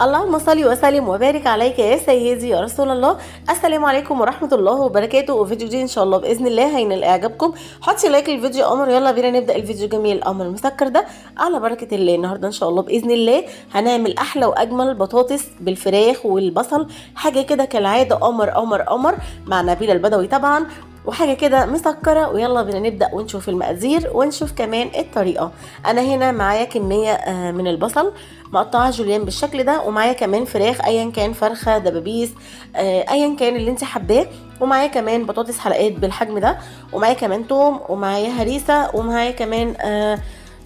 اللهم صل وسلم وبارك عليك يا سيدي يا رسول الله. السلام عليكم ورحمة الله وبركاته. وفيديو جديد ان شاء الله باذن الله هينال اعجابكم. حطي لايك للفيديو يا قمر. يلا بينا نبدا الفيديو الجميل القمر المسكر ده على بركة الله. النهارده ان شاء الله باذن الله هنعمل احلى واجمل بطاطس بالفراخ والبصل، حاجه كده كالعاده قمر قمر قمر مع نبيلة البدوي طبعا، وحاجه كده مسكره. ويلا بينا نبدا ونشوف المقادير ونشوف كمان الطريقه. انا هنا معايا كميه من البصل مقطعه جوليان بالشكل ده، ومعايا كمان فراخ ايا كان، فرخه دبابيس ايا كان اللي انت حباه، ومعايا كمان بطاطس حلقات بالحجم ده، ومعايا كمان توم، ومعايا هريسه، ومعايا كمان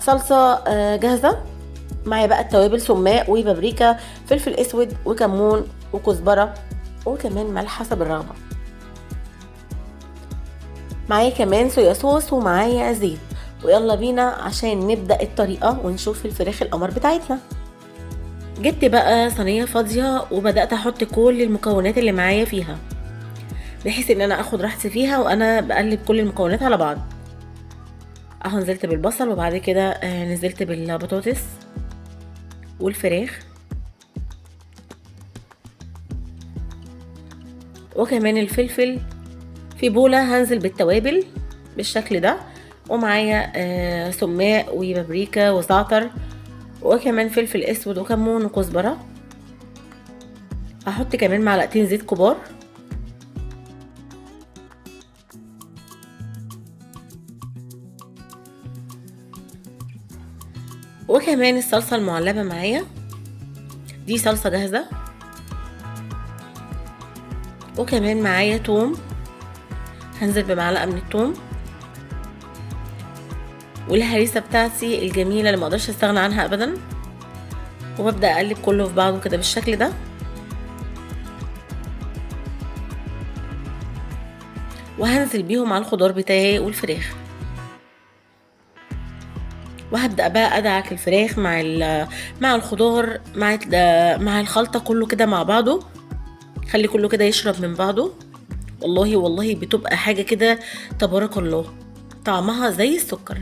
صلصه جاهزه. معايا بقى التوابل سماق وبابريكا، فلفل اسود وكمون وكزبره، وكمان ملح حسب الرغبه. معايا كمان صويا صوص ومعايا زيت. ويلا بينا عشان نبدأ الطريقة ونشوف الفراخ القمر بتاعتنا. جبت بقى صينية فاضية وبدأت احط كل المكونات اللي معايا فيها، بحيث ان انا اخد راحتي فيها وانا بقلب كل المكونات على بعض. اهو نزلت بالبصل، وبعد كده نزلت بالبطاطس والفراخ، وكمان الفلفل. في بولة هنزل بالتوابل بالشكل ده، ومعايا سماق وبابريكا وزعتر، وكمان فلفل اسود وكمون وكزبره. هحط كمان معلقتين زيت كبار، وكمان الصلصه المعلبه معايا دي صلصه جاهزه، وكمان معايا توم هنزل بمعلقه من التوم، والهريسه بتاعتي الجميله اللي مقدرش استغنى عنها ابدا. وببدا اقلب كله في بعضه كده بالشكل ده، وهنزل بيهم على الخضار بتاعي والفراخ. وهبدا بقى ادعك الفراخ مع الخضار مع الخلطه كله كده مع بعضه، خلي كله كده يشرب من بعضه. والله والله بتبقى حاجه كده تبارك الله، طعمها زي السكر.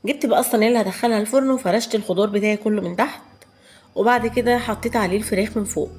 جبت بقى الصينيه اللي هدخلها الفرن، وفرشت الخضار بتاعي كله من تحت، وبعد كده حطيت عليه الفراخ من فوق.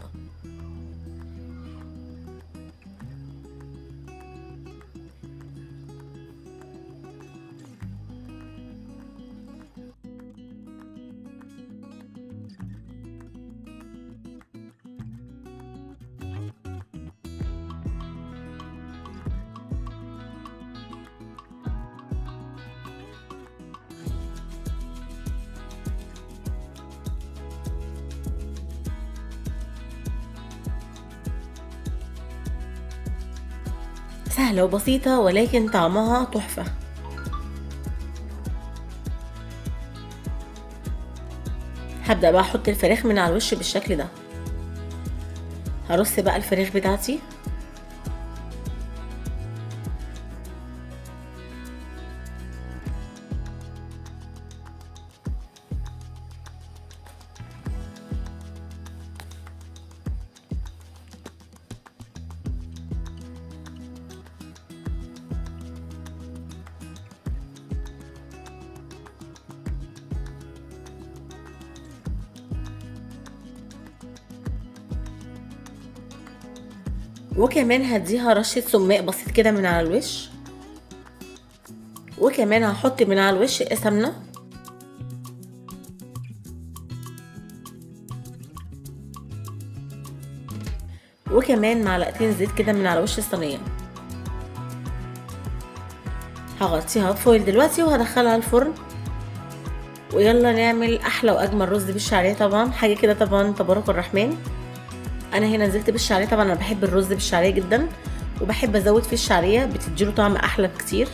سهله وبسيطه ولكن طعمها تحفه. هبدا بقى احط الفراخ من على الوش بالشكل ده. هرص بقى الفراخ بتاعتي، وكمان هديها رشة سماق بسيط كده من على الوش، وكمان هحط من على الوش سمنة، وكمان معلقتين زيت كده من على وش الصينية. هغطيها بفويل دلوقتي وهدخلها الفرن. ويلا نعمل احلى واجمل رز بالشعرية، طبعا حاجة كده طبعا تبارك الرحمن. انا هنا نزلت بالشعرية، طبعا انا بحب الرز بالشعرية جدا، وبحب ازود فيه الشعرية بتديله طعم احلى بكتير.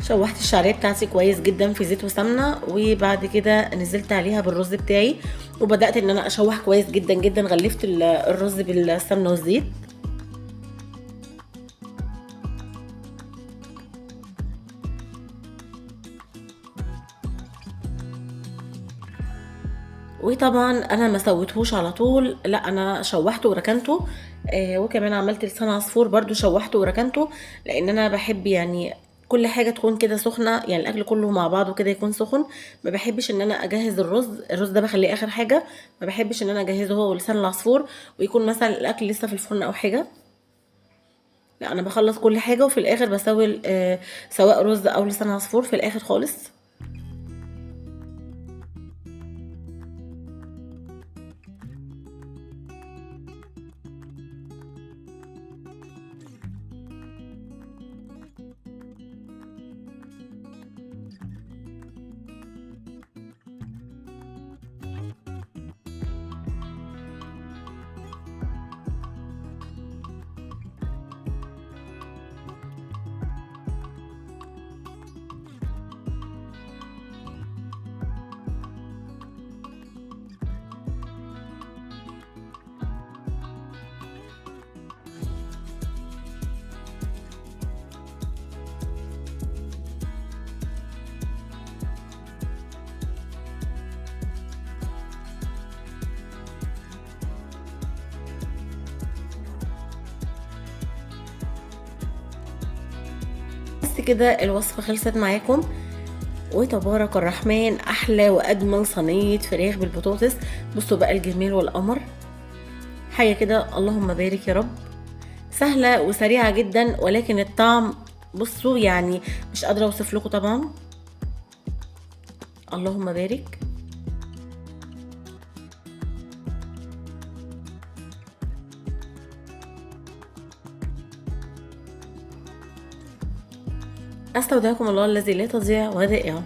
شوحت الشعريه بتاعتي كويس جدا في زيت وسمنه، وبعد كده نزلت عليها بالرز بتاعي، وبدات ان انا اشوح كويس جدا جدا. غلفت الرز بالسمنه والزيت. وطبعا انا ما سويتهوش على طول، لا انا شوحته وركنته. وكمان عملت لسان عصفور برضو شوحته وركنته، لان انا بحب يعني كل حاجه تكون كده سخنه، يعني الاكل كله مع بعضه كده يكون سخن. ما بحبش ان انا اجهز الرز ده بخليه اخر حاجه. ما بحبش ان انا اجهزه هو ولسان العصفور ويكون مثلا الاكل لسه في الفرن او حاجه. لا انا بخلص كل حاجه وفي الاخر بسوي سواء رز او لسان عصفور في الاخر خالص. بس كده الوصفه خلصت معاكم، وتبارك الرحمن احلى واجمل صينيه فراخ بالبطاطس. بصوا بقى الجمال والقمر، حاجه كده اللهم بارك يا رب. سهله وسريعه جدا، ولكن الطعم بصوا يعني مش قادره اوصف لكم طبعا. اللهم بارك. استودعكم الله الذي لا تضيع ودائعه.